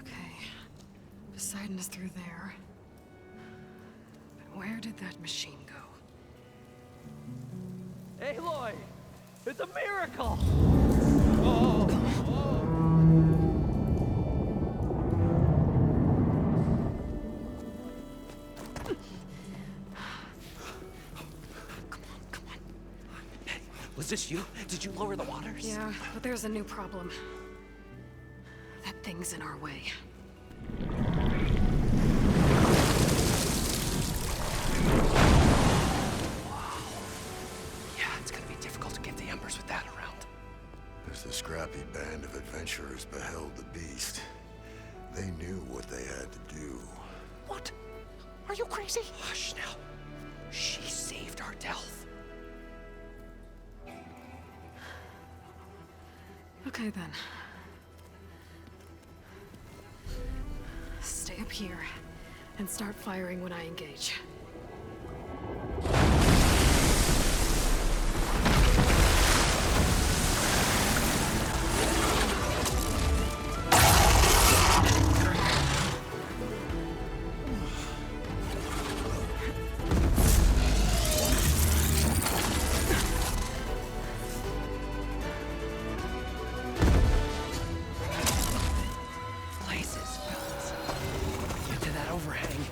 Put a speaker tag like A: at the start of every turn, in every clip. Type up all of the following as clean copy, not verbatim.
A: Okay. Poseidon is through there. But where did that machine go?
B: Aloy! It's a miracle!
C: Was this you? Did you lower the waters?
A: Yeah, but there's a new problem. That thing's in our way.
C: Yeah, it's gonna be difficult to get the Embers with that around.
D: As the scrappy band of adventurers beheld the beast, they knew what they had to do.
C: What? Are you crazy? Hush now. She saved our Delph.
A: Okay then. Stay up here and start firing when I engage.
C: Places, fellas. Into that overhang.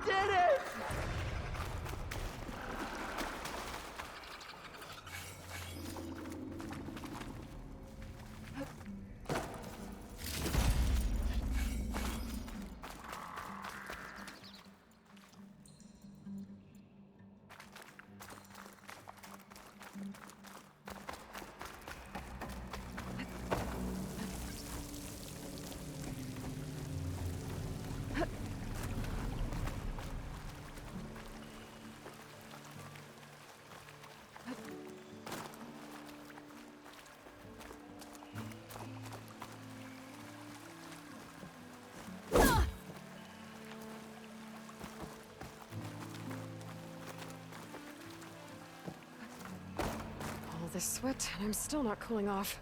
B: did it!
A: All this sweat, and I'm still not cooling off.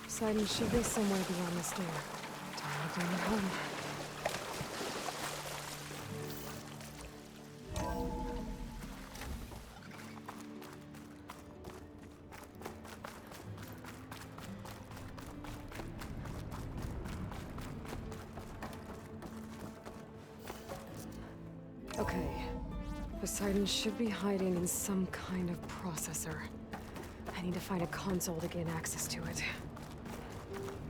A: Poseidon should be somewhere beyond this door. Time to bring it home. Okay. Poseidon should be hiding in some kind of processor. I need to find a console to gain access to it.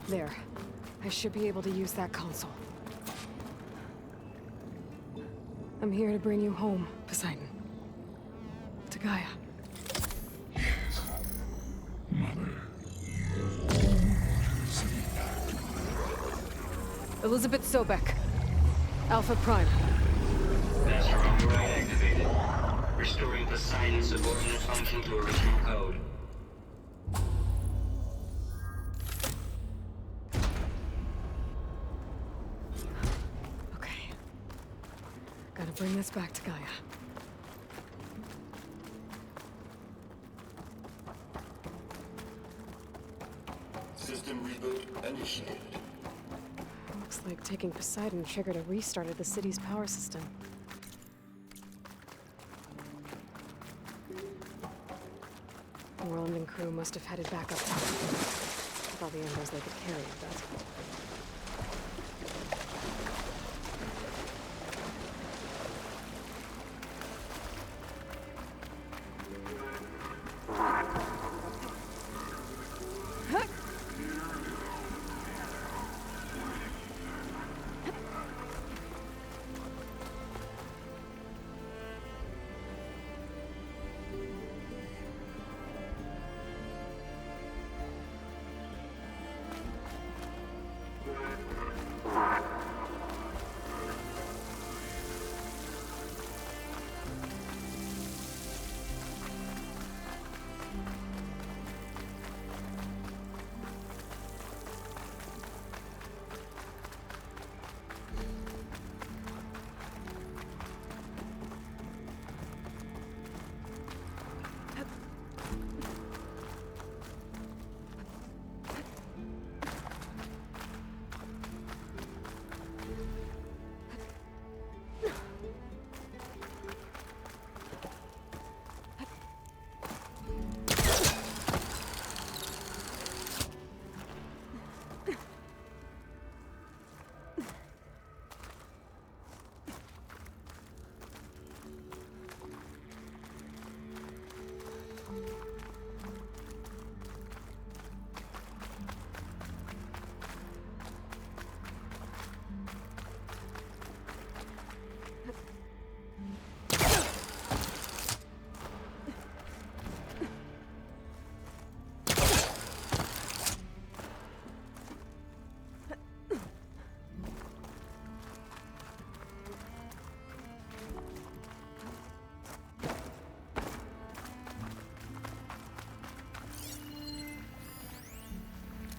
A: There. I should be able to use that console. I'm here to bring you home, Poseidon. To Gaia. Elizabeth Sobek. Alpha Prime.
E: Master override activated. Restoring Poseidon's subordinate function to original code.
A: Okay. Gotta bring this back to Gaia.
F: System reboot initiated.
A: Looks like taking Poseidon triggered a restart of the city's power system. Worland and crew must have headed back up top. With all the embers they could carry, I bet.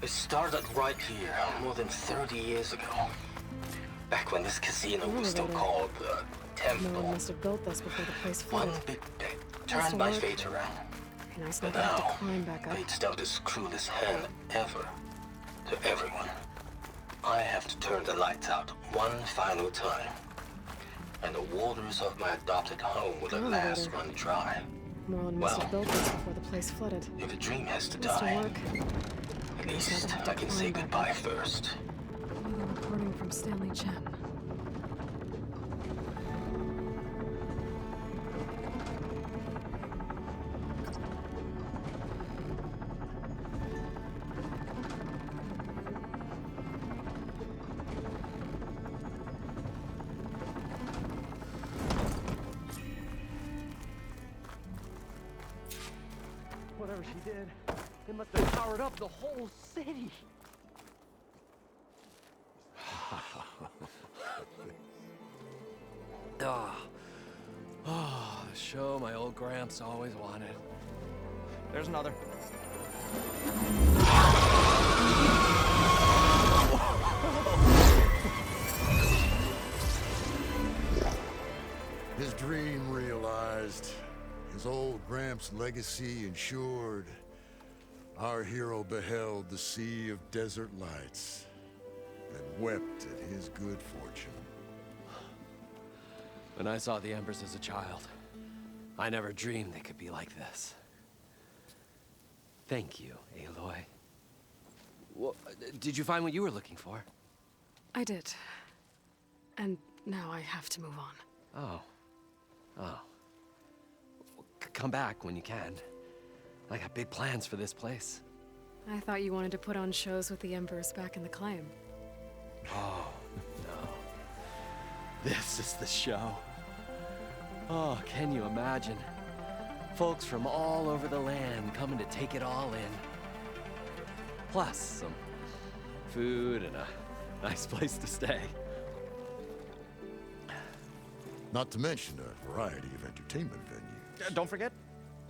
E: It started right here, more than 30 years ago. Back when this casino was still called the
A: No one
E: Temple.
A: must have built this before the place
E: One
A: flooded.
E: big bet
A: supposed to
E: turned my
A: work.
E: fate around.
A: Be nice
E: But
A: not to have
E: now,
A: to climb back up.
E: fate's dealt this cruelest hand ever to everyone. I have to turn the lights out one final time. And the waters of my adopted home will at last run dry.
A: Moreland must
E: Well,
A: have built this before the place flooded.
E: If a dream has to
A: Must
E: die,
A: have work.
E: at least I can say goodbye first.
A: Another recording from Stanley Chen.
B: Whatever she did, it must have powered up the whole city.
C: The show my old Gramps always wanted.
G: There's another.
D: His dream realized, his old Gramps' legacy ensured. Our hero beheld the sea of desert lights and wept at his good fortune.
C: When I saw the Embers as a child, I never dreamed they could be like this. Thank you, Aloy. Well, did you find what you were looking for?
A: I did. And now I have to move on.
C: Oh. Well, come back when you can. I got big plans for this place.
A: I thought you wanted to put on shows with the Embers back in the Claim.
C: Oh, no. This is the show. Oh, can you imagine? Folks from all over the land coming to take it all in. Plus, some food and a nice place to stay.
D: Not to mention a variety of entertainment venues.
G: Don't forget,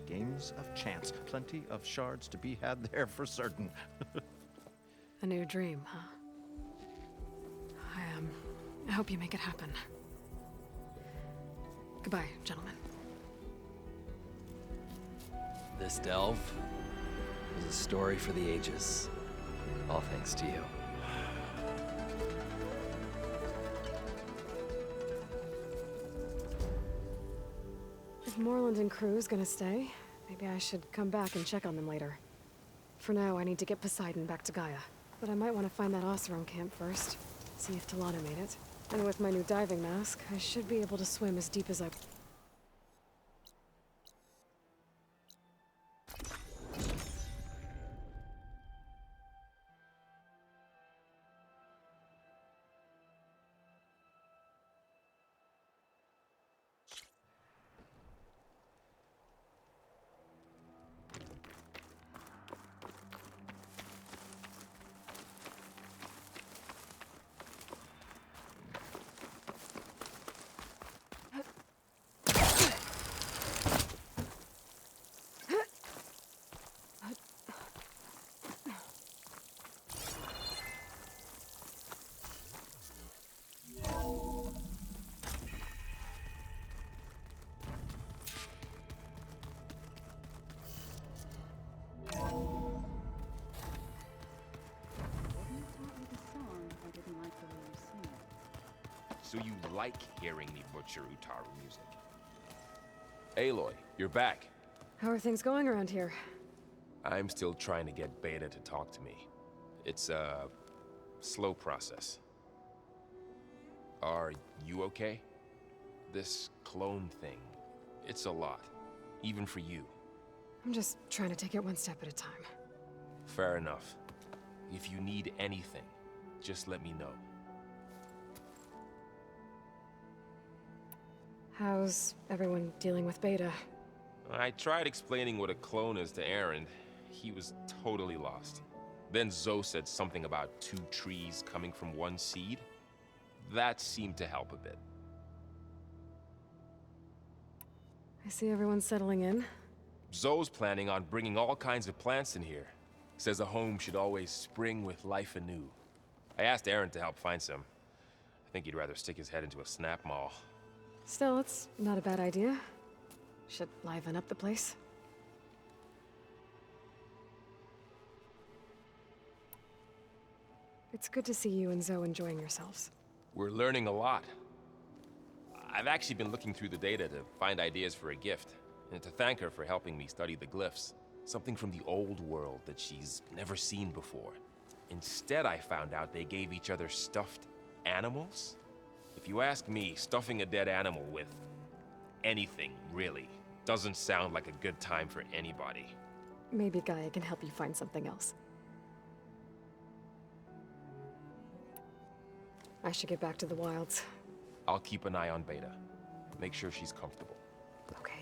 G: games of chance. Plenty of shards to be had there for certain.
A: A new dream, huh? I hope you make it happen. Goodbye, gentlemen.
C: This delve is a story for the ages. All thanks to you.
A: If Moreland and crew's gonna stay, maybe I should come back and check on them later. For now, I need to get Poseidon back to Gaia. But I might want to find that Oseram camp first. See if Talana made it. And with my new diving mask, I should be able to swim as deep as I...
H: So you like hearing me butcher Utaru music? Aloy, you're back.
A: How are things going around here?
H: I'm still trying to get Beta to talk to me. It's a slow process. Are you okay? This clone thing, it's a lot. Even for you.
A: I'm just trying to take it one step at a time.
H: Fair enough. If you need anything, just let me know.
A: How's everyone dealing with Beta?
H: I tried explaining what a clone is to Aaron. He was totally lost. Then Zoe said something about 2 trees coming from 1 seed. That seemed to help a bit.
A: I see everyone settling in.
H: Zoe's planning on bringing all kinds of plants in here. Says a home should always spring with life anew. I asked Aaron to help find some. I think he'd rather stick his head into a snap mall.
A: Still, it's not a bad idea. Should liven up the place. It's good to see you and Zoe enjoying yourselves.
H: We're learning a lot. I've actually been looking through the data to find ideas for a gift, and to thank her for helping me study the glyphs. Something from the old world that she's never seen before. Instead, I found out they gave each other stuffed animals. If you ask me, stuffing a dead animal with anything, really, doesn't sound like a good time for anybody.
A: Maybe Gaia can help you find something else. I should get back to the wilds.
H: I'll keep an eye on Beta. Make sure she's comfortable.
A: Okay.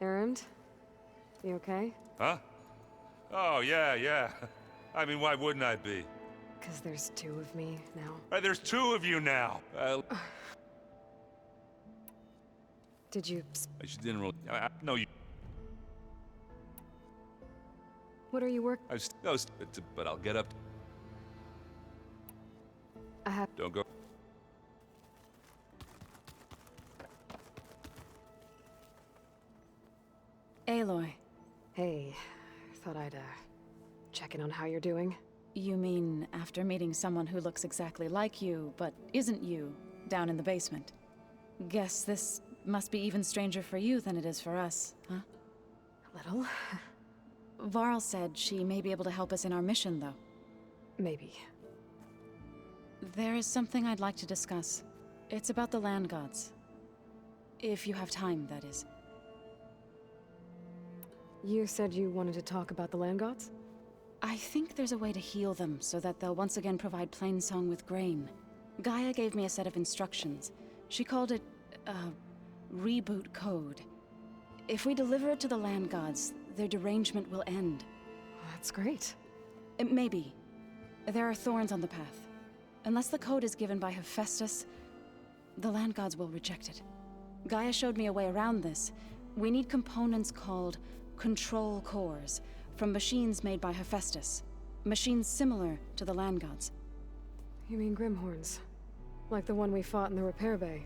A: Erend? You okay?
I: Huh? Oh, yeah. I mean, why wouldn't I be?
A: Because there's two of me now.
I: There's two of you now.
A: Did you...
I: She didn't really... No, you...
A: What are you
I: but I'll get up.
A: I have...
I: Don't go...
J: Aloy.
A: Hey, thought I'd, check in on how you're doing.
J: You mean after meeting someone who looks exactly like you, but isn't you, down in the basement? Guess this must be even stranger for you than it is for us, huh?
A: A little.
J: Varl said she may be able to help us in our mission, though.
A: Maybe.
J: There is something I'd like to discuss. It's about the land gods. If you have time, that is.
A: You said you wanted to talk about the land gods?
J: I think there's a way to heal them so that they'll once again provide Plainsong with grain. Gaia gave me a set of instructions. She called it, reboot code. If we deliver it to the land gods, their derangement will end.
A: That's great.
J: Maybe. There are thorns on the path. Unless the code is given by Hephaestus, the land gods will reject it. Gaia showed me a way around this. We need components called control cores, from machines made by Hephaestus. Machines similar to the land gods.
A: You mean Grimhorns? Like the one we fought in the repair bay?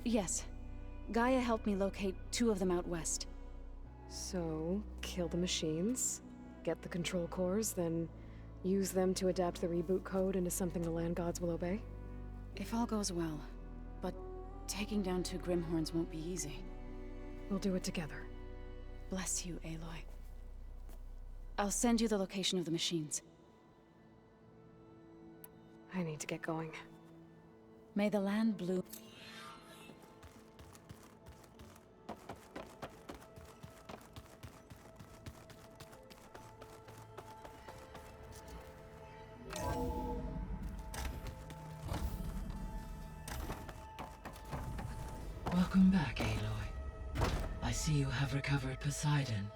J: Yes. Gaia helped me locate two of them out west.
A: So, kill the machines, get the control cores, then use them to adapt the reboot code into something the land gods will obey?
J: If all goes well. But taking down two Grimhorns won't be easy.
A: We'll do it together.
J: Bless you, Aloy. I'll send you the location of the machines.
A: I need to get going.
J: May the land bloom.
K: Welcome back, Aloy. I see you have recovered Poseidon.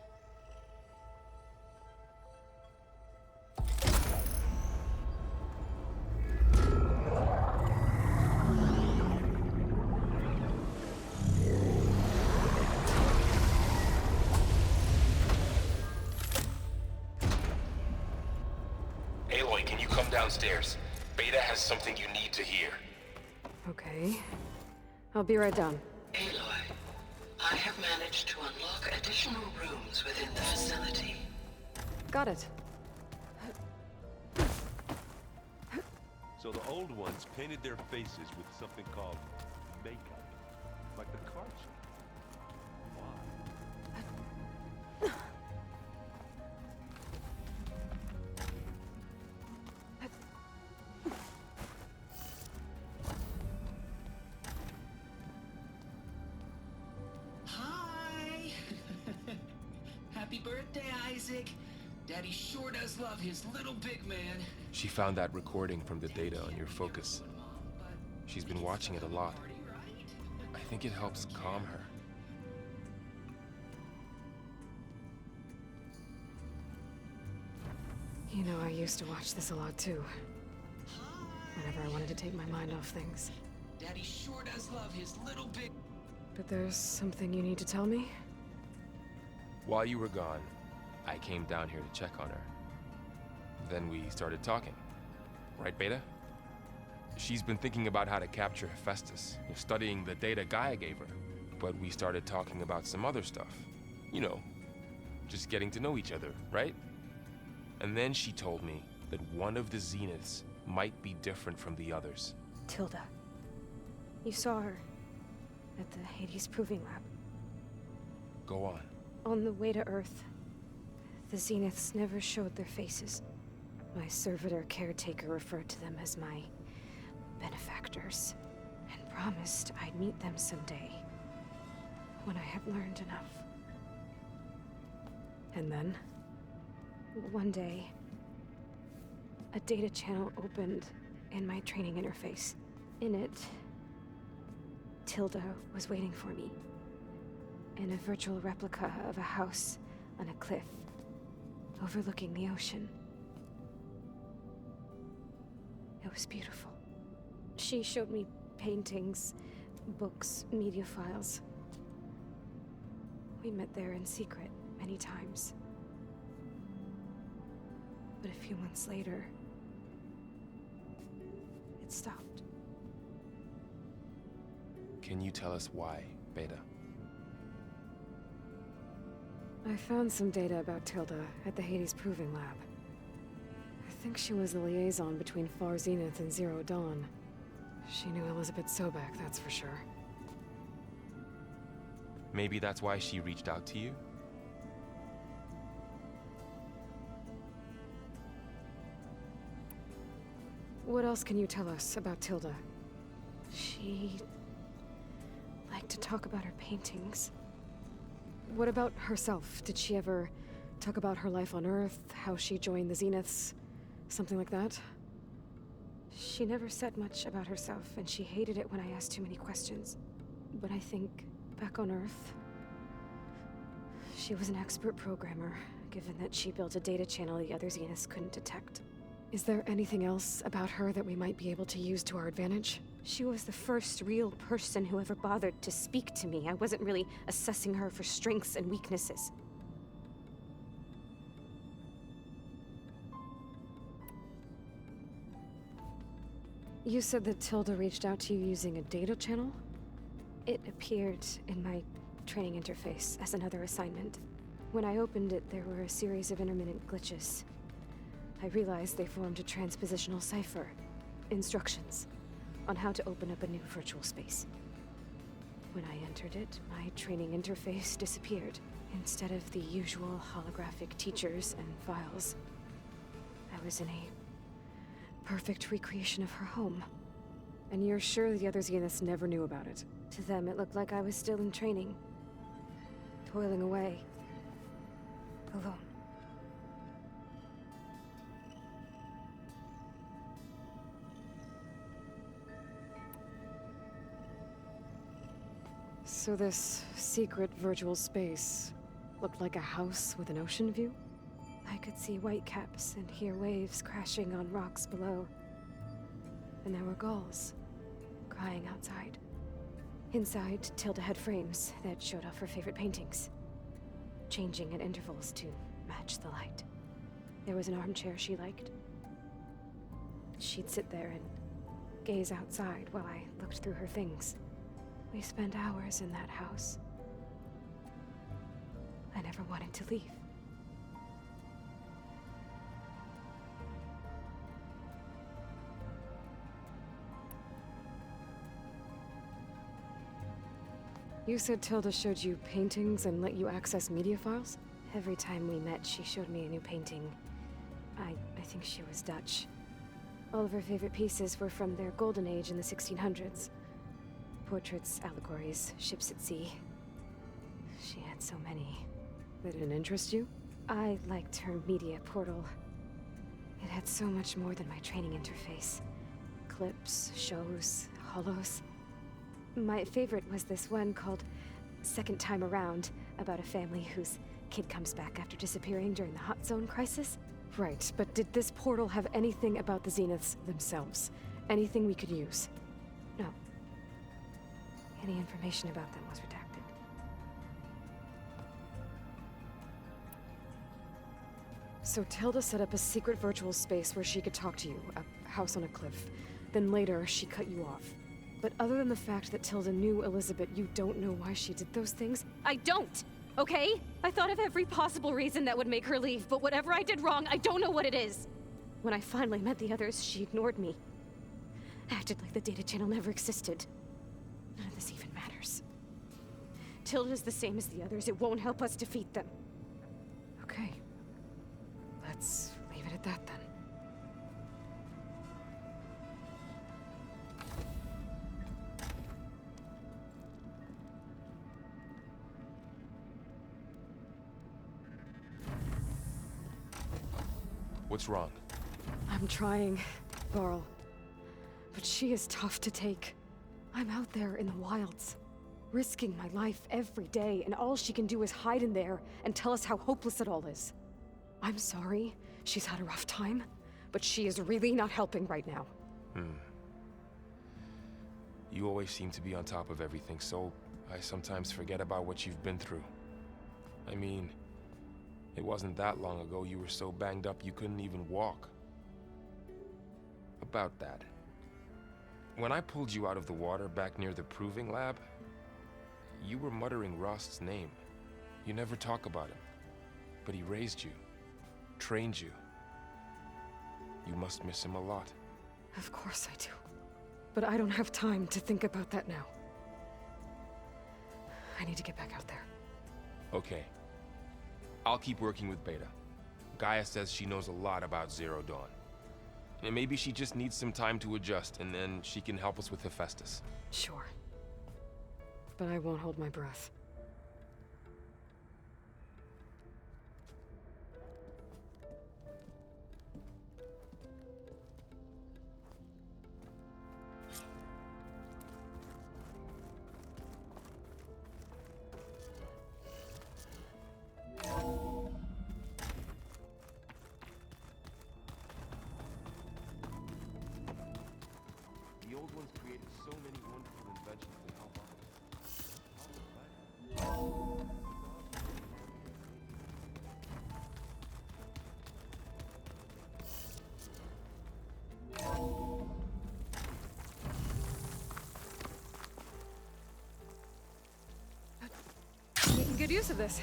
H: Aloy, can you come downstairs? Beta has something you need to hear.
A: Okay. I'll be right down.
K: Aloy, I have managed to unlock additional rooms within the facility.
A: Got it.
I: So the old ones painted their faces with something called makeup. Like the card shape. Why?
K: Hi! Happy birthday, Isaac! Daddy sure does love his little big man.
H: She found that recording from the data on your focus. She's been watching it a lot. I think it helps calm her.
A: You know, I used to watch this a lot too. Whenever I wanted to take my mind off things.
K: Daddy sure does love his little big...
A: But there's something you need to tell me?
H: While you were gone, I came down here to check on her. Then we started talking. Right, Beta? She's been thinking about how to capture Hephaestus, studying the data Gaia gave her. But we started talking about some other stuff. You know, just getting to know each other, right? And then she told me that one of the Zeniths might be different from the others.
A: Tilda. You saw her at the Hades Proving Lab.
H: Go on.
A: On the way to Earth, the Zeniths never showed their faces. My servitor caretaker referred to them as my benefactors, and promised I'd meet them someday, when I had learned enough. And then, one day, a data channel opened in my training interface. In it, Tilda was waiting for me, in a virtual replica of a house on a cliff, overlooking the ocean. It was beautiful. She showed me paintings, books, media files. We met there in secret many times. But a few months later, it stopped.
H: Can you tell us why, Beta?
A: I found some data about Tilda at the Hades Proving Lab. I think she was the liaison between Far Zenith and Zero Dawn. She knew Elizabeth Sobek, that's for sure.
H: Maybe that's why she reached out to you?
A: What else can you tell us about Tilda? She liked to talk about her paintings. What about herself? Did she ever talk about her life on Earth, how she joined the Zeniths, something like that? She never said much about herself, and she hated it when I asked too many questions. But I think, back on Earth, she was an expert programmer, given that she built a data channel the other Zeniths couldn't detect. Is there anything else about her that we might be able to use to our advantage? She was the first real person who ever bothered to speak to me. I wasn't really assessing her for strengths and weaknesses. You said that Tilda reached out to you using a data channel? It appeared in my training interface as another assignment. When I opened it, there were a series of intermittent glitches. I realized they formed a transpositional cipher. Instructions on how to open up a new virtual space. When I entered it, my training interface disappeared. Instead of the usual holographic teachers and files, I was in a perfect recreation of her home. And you're sure the other Zeniths never knew about it? To them, it looked like I was still in training. Toiling away. Alone. So this secret virtual space looked like a house with an ocean view? I could see whitecaps and hear waves crashing on rocks below. And there were gulls crying outside. Inside, Tilda had frames that showed off her favorite paintings, changing at intervals to match the light. There was an armchair she liked. She'd sit there and gaze outside while I looked through her things. We spent hours in that house. I never wanted to leave. You said Tilda showed you paintings and let you access media files? Every time we met, she showed me a new painting. I think she was Dutch. All of her favorite pieces were from their golden age in the 1600s. Portraits, allegories, ships at sea. She had so many. They didn't interest you? I liked her media portal. It had so much more than my training interface. Clips, shows, holos. My favorite was this one called Second Time Around, about a family whose kid comes back after disappearing during the Hot Zone crisis. Right, but did this portal have anything about the Zeniths themselves? Anything we could use? No. Any information about them was redacted. So Tilda set up a secret virtual space where she could talk to you, a house on a cliff. Then later, she cut you off. But other than the fact that Tilda knew Elizabeth, you don't know why she did those things?
L: I don't! Okay? I thought of every possible reason that would make her leave, but whatever I did wrong, I don't know what it is! When I finally met the others, she ignored me. Acted like the data channel never existed. None of this even matters. Tilda's the same as the others. It won't help us defeat them.
A: Okay. Let's leave it at that then.
H: What's wrong?
A: I'm trying, Varl. But she is tough to take. I'm out there in the wilds, risking my life every day, and all she can do is hide in there and tell us how hopeless it all is. I'm sorry, she's had a rough time, but she is really not helping right now.
H: You always seem to be on top of everything, so I sometimes forget about what you've been through. I mean, it wasn't that long ago you were so banged up you couldn't even walk. About that. When I pulled you out of the water back near the proving lab, you were muttering Rost's name. You never talk about him. But he raised you, trained you. You must miss him a lot.
A: Of course I do. But I don't have time to think about that now. I need to get back out there.
H: Okay. I'll keep working with Beta. Gaia says she knows a lot about Zero Dawn. And maybe she just needs some time to adjust, and then she can help us with Hephaestus.
A: Sure. But I won't hold my breath.
H: The old ones created so many wonderful inventions to help
A: Making good use of this.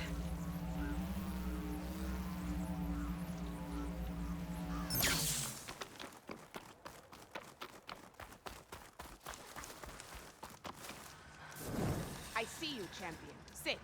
M: I see you, champion. Sit.